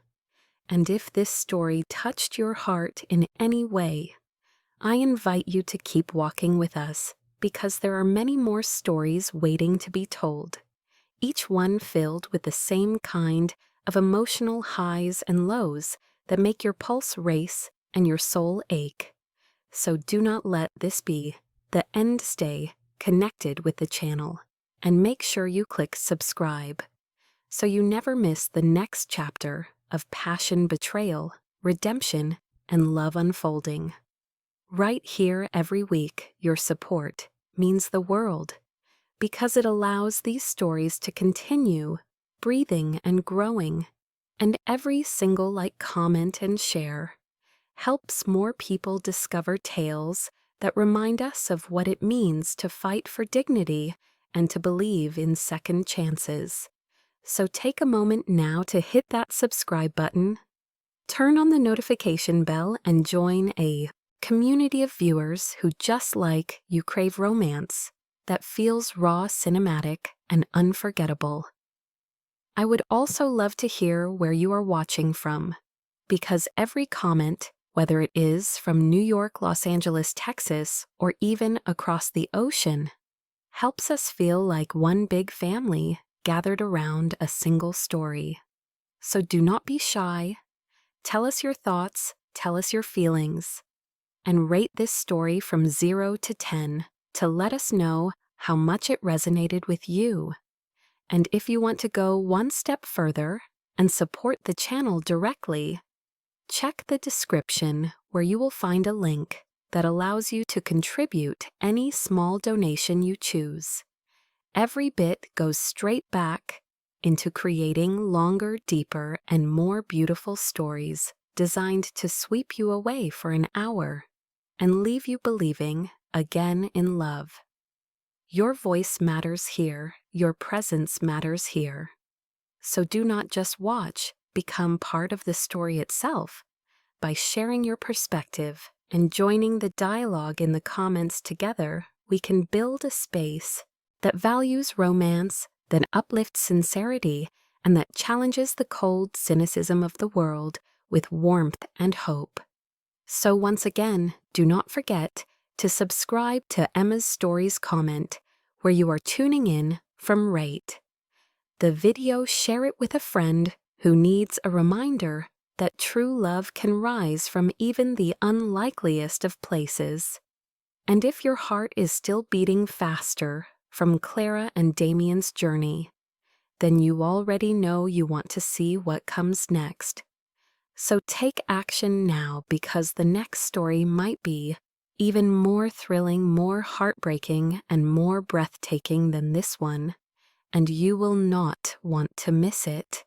And if this story touched your heart in any way, I invite you to keep walking with us, because there are many more stories waiting to be told, each one filled with the same kind of emotional highs and lows that make your pulse race and your soul ache. So do not let this be the end. Stay connected with the channel and make sure you click subscribe so you never miss the next chapter of passion, betrayal, redemption, and love unfolding. Right here every week, your support means the world, because it allows these stories to continue breathing and growing, and every single like, comment, and share helps more people discover tales that remind us of what it means to fight for dignity and to believe in second chances. So take a moment now to hit that subscribe button, turn on the notification bell, and join a community of viewers who, just like you, crave romance that feels raw, cinematic, and unforgettable. I would also love to hear where you are watching from, because every comment, whether it is from New York, Los Angeles, Texas, or even across the ocean, helps us feel like one big family gathered around a single story. So do not be shy. Tell us your thoughts, tell us your feelings, and rate this story from 0 to 10 to let us know how much it resonated with you. And if you want to go one step further and support the channel directly, check the description where you will find a link that allows you to contribute any small donation you choose. Every bit goes straight back into creating longer, deeper, and more beautiful stories designed to sweep you away for an hour and leave you believing again in love. Your voice matters here, your presence matters here. So do not just watch, become part of the story itself by sharing your perspective and joining the dialogue in the comments. Together, we can build a space that values romance, that uplifts sincerity, and that challenges the cold cynicism of the world with warmth and hope. So once again, do not forget to subscribe to Emma's Stories comment, where you are tuning in from Rate the video. Share it with a friend who needs a reminder that true love can rise from even the unlikeliest of places. And if your heart is still beating faster from Clara and Damien's journey, then you already know you want to see what comes next. So take action now, because the next story might be even more thrilling, more heartbreaking, and more breathtaking than this one, and you will not want to miss it.